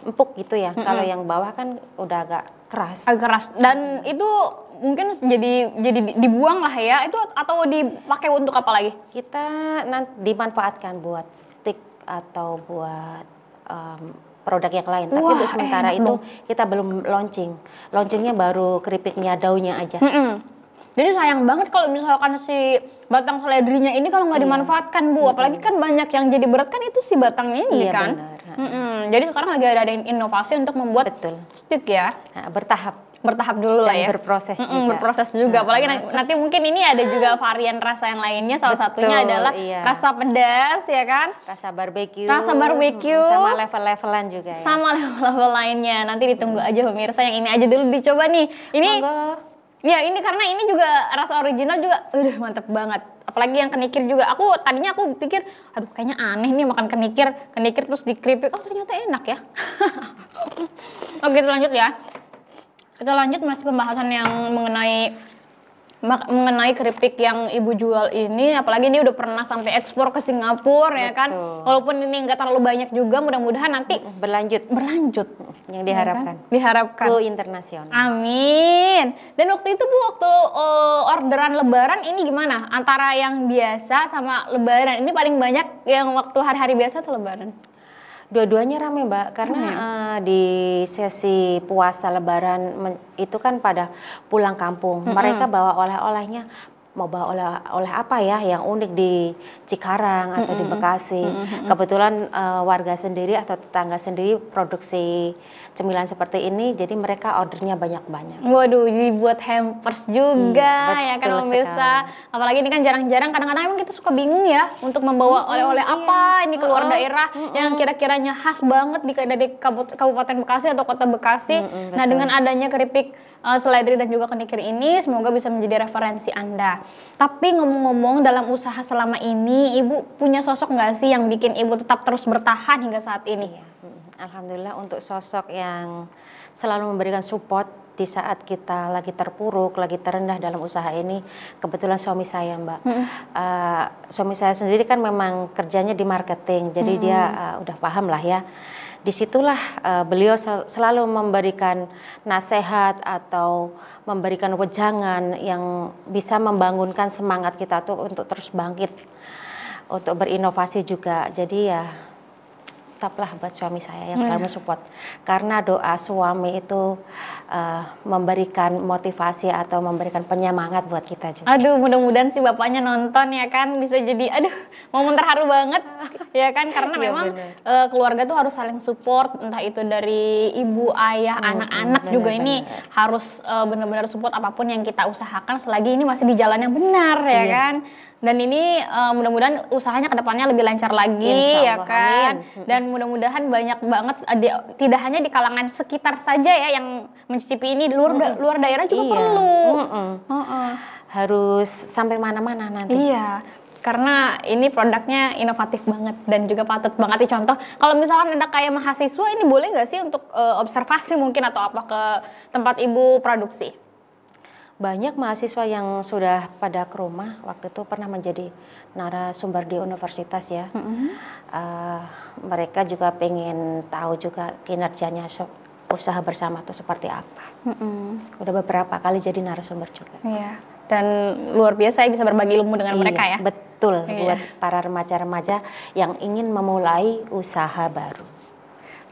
empuk gitu ya. Kalau yang bawah kan udah agak keras. Agak keras. Dan itu mungkin jadi dibuang lah ya. Itu atau dipakai untuk apa lagi? Kita nanti dimanfaatkan buat stick atau buat produk yang lain. Tapi untuk sementara itu kita belum launching. Launchingnya baru keripiknya daunnya aja. Jadi sayang banget kalau misalkan si batang seledrinya ini kalau nggak dimanfaatkan Bu. Apalagi kan banyak yang jadi berat kan itu si batangnya ini kan. Jadi sekarang lagi ada inovasi untuk membuat stick ya. Bertahap dulu lah ya. Berproses juga. Berproses juga. Apalagi nanti mungkin ini ada juga varian rasa yang lainnya. Salah satunya adalah rasa pedas ya kan. Rasa barbecue. Sama level-levelan juga ya. Sama level-level lainnya. Nanti ditunggu aja pemirsa, yang ini aja dulu dicoba nih. Ini ya ini karena ini juga rasa original juga mantep banget. Apalagi yang kenikir juga. Tadinya aku pikir aduh kayaknya aneh nih makan kenikir terus dikeripik. Oh ternyata enak ya. Oke, kita lanjut ya. Kita lanjut masih pembahasan yang mengenai keripik yang Ibu jual ini. Apalagi ini udah pernah sampai ekspor ke Singapura ya kan. Walaupun ini nggak terlalu banyak juga, mudah-mudahan nanti berlanjut yang diharapkan. Ya kan? Diharapkan Go internasional. Amin. Dan waktu itu Bu, waktu orderan lebaran ini gimana? Antara yang biasa sama lebaran ini paling banyak yang waktu hari-hari biasa atau lebaran? Dua-duanya ramai Mbak, karena di sesi puasa Lebaran itu kan pada pulang kampung, mereka bawa oleh-olehnya, mau bawa oleh apa ya yang unik di Cikarang atau di Bekasi. Kebetulan warga sendiri atau tetangga sendiri produksi cemilan seperti ini, jadi mereka ordernya banyak-banyak. Waduh, jadi buat hampers juga ya kan pemirsa. Apalagi ini kan jarang-jarang, kadang-kadang emang kita suka bingung ya untuk membawa oleh-oleh apa ini keluar daerah yang kira-kiranya khas banget dari Kabupaten Bekasi atau Kota Bekasi. Nah, dengan adanya keripik seledri dan juga kenikir ini, semoga bisa menjadi referensi Anda. Tapi ngomong-ngomong, dalam usaha selama ini, Ibu punya sosok nggak sih yang bikin Ibu tetap terus bertahan hingga saat ini? Alhamdulillah untuk sosok yang selalu memberikan support di saat kita lagi terpuruk, lagi terendah dalam usaha ini, kebetulan suami saya Mbak. Suami saya sendiri kan memang kerjanya di marketing, jadi dia udah paham lah ya. Disitulah beliau selalu memberikan nasihat atau memberikan wejangan yang bisa membangunkan semangat kita tuh untuk terus bangkit, untuk berinovasi juga. Jadi ya tetaplah buat suami saya yang selalu mensupport, karena doa suami itu memberikan motivasi atau memberikan penyemangat buat kita juga. Aduh, mudah-mudahan si bapaknya nonton ya kan, bisa jadi momen terharu banget ya kan, karena memang keluarga tuh harus saling support, entah itu dari ibu, ayah, anak-anak juga ini harus benar-benar support apapun yang kita usahakan selagi ini masih di jalan yang benar ya kan. Dan ini mudah-mudahan usahanya kedepannya lebih lancar lagi ya kan. Dan mudah-mudahan banyak banget, tidak hanya di kalangan sekitar saja ya yang mencicipi ini, di luar daerah juga perlu. Harus sampai mana-mana nanti. Iya, karena ini produknya inovatif banget dan juga patut banget dicontoh. Kalau misalkan ada kayak mahasiswa, ini boleh nggak sih untuk observasi mungkin atau apa ke tempat Ibu produksi? Banyak mahasiswa yang sudah pada ke rumah, waktu itu pernah menjadi narasumber di universitas ya. Mereka juga pengen tahu juga kinerjanya usaha bersama itu seperti apa. Udah beberapa kali jadi narasumber juga. Iya. Dan luar biasa ya bisa berbagi ilmu dengan mereka ya. Betul, buat para remaja-remaja yang ingin memulai usaha baru.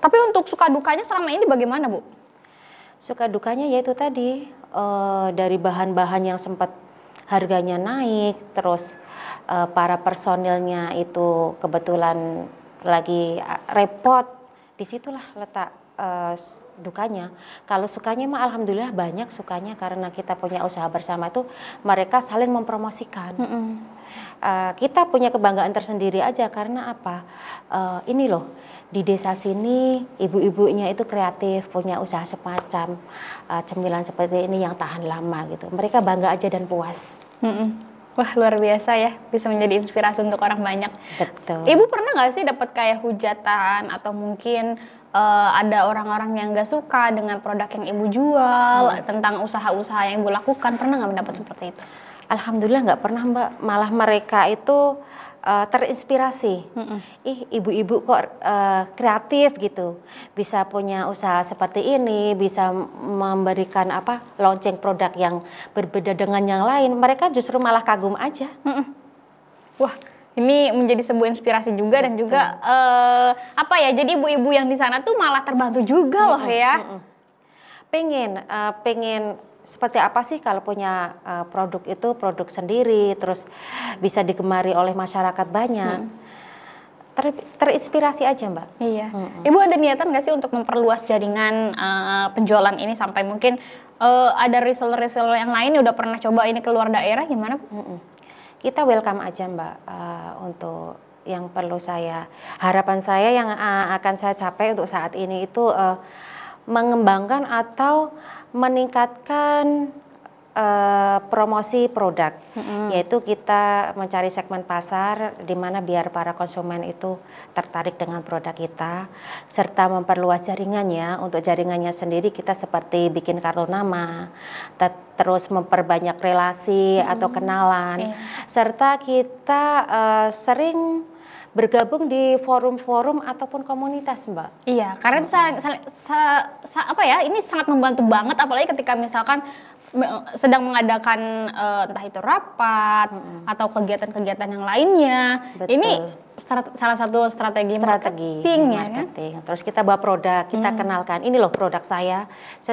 Tapi untuk suka dukanya selama ini bagaimana Bu? Suka dukanya yaitu tadi, dari bahan-bahan yang sempat harganya naik, terus para personilnya itu kebetulan lagi repot, disitulah letak dukanya. Kalau sukanya mah alhamdulillah banyak sukanya, karena kita punya usaha bersama itu mereka saling mempromosikan. Kita punya kebanggaan tersendiri aja, karena apa? Ini loh, di desa sini ibu-ibunya itu kreatif, punya usaha semacam cemilan seperti ini yang tahan lama gitu. Mereka bangga aja dan puas. Wah, luar biasa ya, bisa menjadi inspirasi untuk orang banyak. Betul. Ibu pernah nggak sih dapat kayak hujatan atau mungkin ada orang-orang yang nggak suka dengan produk yang Ibu jual, tentang usaha-usaha yang Ibu lakukan? Pernah nggak mendapat seperti itu? Alhamdulillah nggak pernah Mbak, malah mereka itu terinspirasi. Ibu-ibu kok kreatif gitu, bisa punya usaha seperti ini, bisa memberikan launching produk yang berbeda dengan yang lain. Mereka justru malah kagum aja. Wah, ini menjadi sebuah inspirasi juga. Dan juga jadi ibu-ibu yang di sana tuh malah terbantu juga loh ya. Pengen seperti apa sih kalau punya produk itu produk sendiri, terus bisa digemari oleh masyarakat banyak. Terinspirasi aja Mbak. Iya. Ibu ada niatan nggak sih untuk memperluas jaringan penjualan ini sampai mungkin ada reseller-reseller yang lain yang udah pernah coba ini keluar daerah, gimana Bu? Kita welcome aja Mbak, untuk yang perlu harapan saya yang akan saya capai untuk saat ini itu mengembangkan atau meningkatkan promosi produk, yaitu kita mencari segmen pasar di mana biar para konsumen itu tertarik dengan produk kita, serta memperluas jaringannya. Untuk jaringannya sendiri kita seperti bikin kartu nama, terus memperbanyak relasi atau kenalan, ini kita sering bergabung di forum-forum ataupun komunitas Mbak. Iya, karena itu ini sangat membantu banget, apalagi ketika misalkan sedang mengadakan entah itu rapat atau kegiatan-kegiatan yang lainnya. Betul. Ini salah satu strategi marketing ya kan? Terus kita bawa produk, kita kenalkan, ini loh produk saya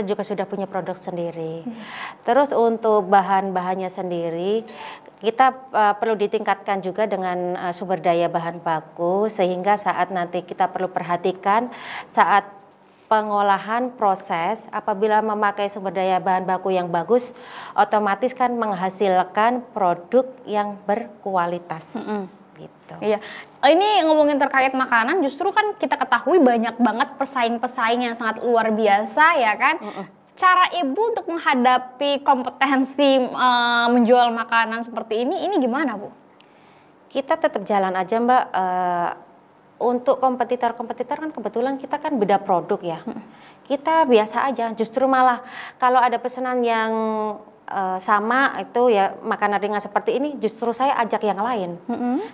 juga sudah punya produk sendiri. Terus untuk bahan-bahannya sendiri, kita perlu ditingkatkan juga dengan sumber daya bahan baku, sehingga saat nanti kita perlu perhatikan saat pengolahan proses, apabila memakai sumber daya bahan baku yang bagus, otomatis kan menghasilkan produk yang berkualitas. Gitu. Iya, ini ngomongin terkait makanan, justru kan kita ketahui banyak banget pesaing-pesaing yang sangat luar biasa ya kan. Cara ibu untuk menghadapi kompetensi menjual makanan seperti ini gimana Bu? Kita tetap jalan aja Mbak. Untuk kompetitor-kompetitor kan kebetulan kita kan beda produk ya. Kita biasa aja, justru malah kalau ada pesanan yang sama itu ya makanan ringan seperti ini, justru saya ajak yang lain.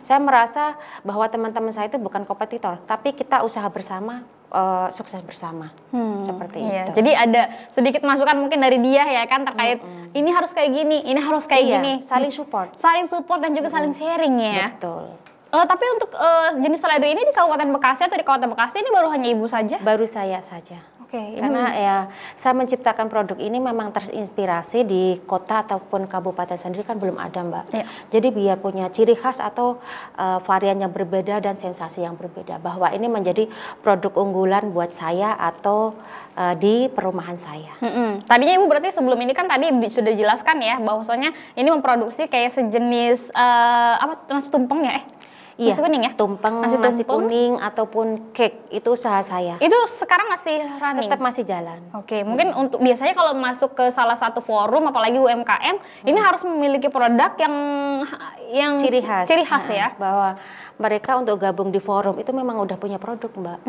Saya merasa bahwa teman-teman saya itu bukan kompetitor, tapi kita usaha bersama, sukses bersama, seperti itu. Jadi ada sedikit masukan mungkin dari dia ya kan terkait ini harus kayak gini, ini harus kayak gini. Saling support Dan juga saling sharing ya. Betul. Tapi untuk jenis seledri ini di Kabupaten Bekasi atau di Kota Bekasi ini baru hanya ibu saja? Baru saya saja. Karena ya saya menciptakan produk ini memang terinspirasi di kota ataupun kabupaten sendiri kan belum ada Mbak. Jadi biar punya ciri khas atau varian yang berbeda dan sensasi yang berbeda, bahwa ini menjadi produk unggulan buat saya atau di perumahan saya. Tadinya ibu berarti sebelum ini kan tadi sudah dijelaskan ya bahwasanya ini memproduksi kayak sejenis nasi tumpeng ya? Iya, nasi kuning ya? Tumpeng, nasi kuning ataupun cake itu usaha saya. Itu sekarang masih running? Tetap masih jalan. Mungkin untuk biasanya kalau masuk ke salah satu forum apalagi UMKM ini harus memiliki produk yang ciri khas ya. Bahwa mereka untuk gabung di forum itu memang udah punya produk Mbak.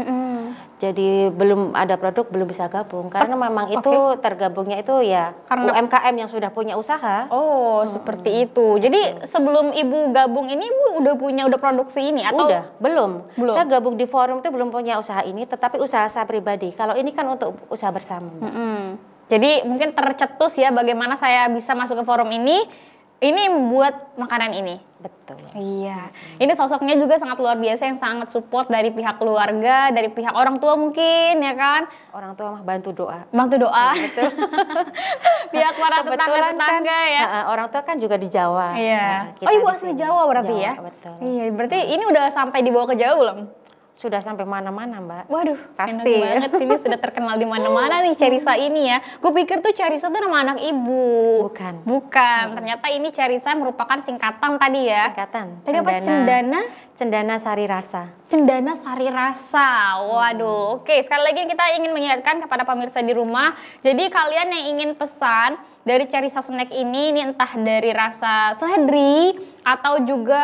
Jadi belum ada produk belum bisa gabung karena memang itu tergabungnya itu ya karena UMKM yang sudah punya usaha. Seperti itu. Jadi sebelum ibu gabung ini ibu udah produksi ini atau belum. Saya gabung di forum itu belum punya usaha ini, tetapi usaha saya pribadi. Kalau ini kan untuk usaha bersama. Jadi mungkin tercetus ya bagaimana saya bisa masuk ke forum ini membuat makanan ini. Betul. Iya. Ini sosoknya juga sangat luar biasa yang sangat support dari pihak keluarga, dari pihak orang tua mungkin ya kan. Orang tua mah bantu doa. Betul. Pihak para tetangga ya. Orang tua kan juga di Jawa. Iya. Ibu asli Jawa berarti ya? Betul. Iya, berarti ini udah sampai dibawa ke Jawa belum? Sudah sampai mana-mana Mbak. Waduh, pasti enak banget. Ini sudah terkenal di mana-mana nih Cerisa ini ya. Gue pikir tuh Cerisa tuh nama anak ibu. Bukan. Ternyata ini Cerisa merupakan singkatan tadi ya. Tadi apa? Cendana Sari Rasa. Cendana Sari Rasa. Waduh. Oke, sekali lagi kita ingin mengingatkan kepada pemirsa di rumah. Jadi kalian yang ingin pesan dari Cerisa Snack ini entah dari rasa seledri atau juga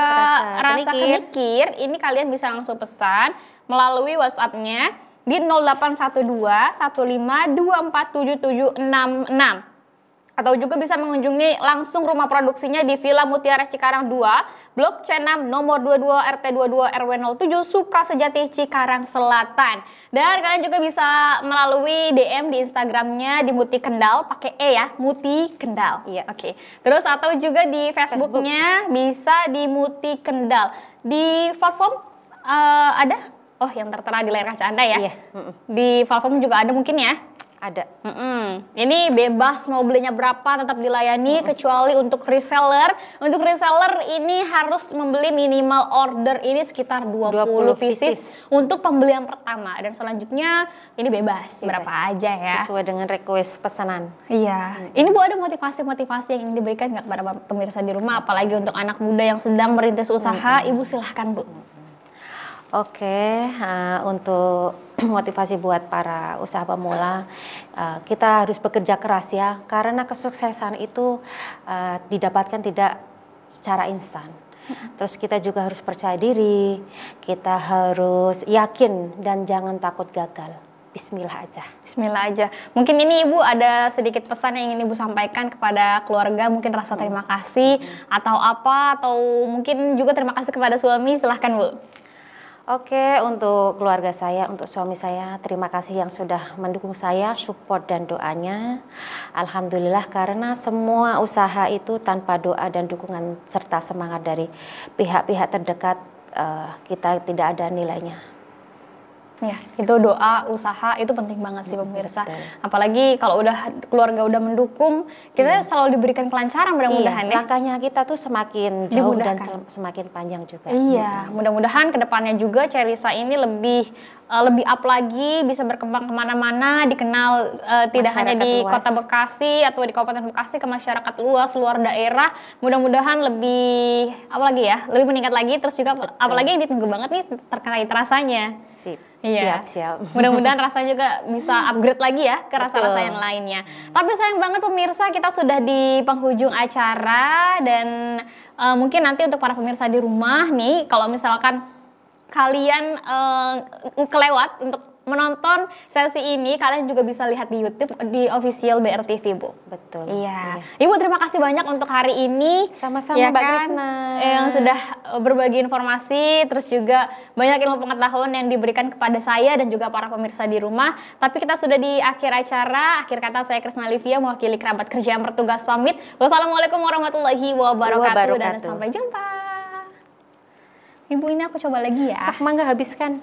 rasa kenikir, ini kalian bisa langsung pesan melalui WhatsApp-nya di 0812 15247766. Atau juga bisa mengunjungi langsung rumah produksinya di Villa Mutiara Cikarang 2, Blok C6 nomor 22 RT 22 RW 07 Sukasejati Cikarang Selatan. Dan kalian juga bisa melalui DM di Instagramnya di Muti Kendal, pakai E ya, Muti Kendal. Iya, oke. Terus atau juga di Facebooknya bisa di Muti Kendal. Di platform ada? Yang tertera di layar kaca Anda ya. Iya. Di platform juga ada mungkin ya. Ada. Ini bebas mau belinya berapa tetap dilayani kecuali untuk reseller. Untuk reseller ini harus membeli minimal order ini sekitar 20 pieces untuk pembelian pertama dan selanjutnya ini bebas berapa aja ya. Sesuai dengan request pesanan. Iya. Ini Bu ada motivasi-motivasi yang ingin diberikan nggak kepada pemirsa di rumah apalagi untuk anak muda yang sedang merintis usaha? Ibu silahkan Bu. Untuk motivasi buat para usaha pemula, kita harus bekerja keras ya, karena kesuksesan itu didapatkan tidak secara instan. Terus kita juga harus percaya diri, kita harus yakin dan jangan takut gagal. Bismillah aja. Bismillah aja. Mungkin ini Ibu ada sedikit pesan yang ingin Ibu sampaikan kepada keluarga, mungkin rasa terima kasih atau apa, atau mungkin juga terima kasih kepada suami, silahkan Bu. Oke, untuk keluarga saya, untuk suami saya, terima kasih yang sudah mendukung saya, support dan doanya. Alhamdulillah, karena semua usaha itu tanpa doa dan dukungan serta semangat dari pihak-pihak terdekat, kita tidak ada nilainya. Ya, itu doa, usaha itu penting banget sih pemirsa. Apalagi kalau udah keluarga udah mendukung, kita selalu diberikan kelancaran mudah-mudahan ya. Langkahnya kita tuh semakin jauh dan semakin panjang juga. Iya, mudah-mudahan kedepannya juga Cherisa ini lebih up lagi, bisa berkembang kemana-mana, dikenal tidak hanya di luas. Kota Bekasi atau di Kabupaten Bekasi, ke masyarakat luas, luar daerah. Mudah-mudahan lebih apalagi ya, lebih meningkat lagi. Terus juga apalagi yang ditunggu banget nih terkait rasanya. Sip. Iya. Siap. Mudah-mudahan rasanya juga bisa upgrade lagi ya ke rasa-rasa yang lainnya. Tapi sayang banget pemirsa, kita sudah di penghujung acara dan mungkin nanti untuk para pemirsa di rumah nih, kalau misalkan kalian kelewat untuk menonton sesi ini, kalian juga bisa lihat di YouTube di official BRTV, Bu. Betul. Iya. Ibu terima kasih banyak untuk hari ini. Sama-sama ya Mbak kan? Krisna. Yang sudah berbagi informasi, terus juga banyak ilmu pengetahuan yang diberikan kepada saya dan juga para pemirsa di rumah. Tapi kita sudah di akhir acara. Akhir kata saya Krisna Livia mewakili kerabat kerja yang bertugas pamit. Wassalamualaikum warahmatullahi wabarakatuh dan sampai jumpa. Ibu, ini aku coba lagi ya. Sak mangga habiskan.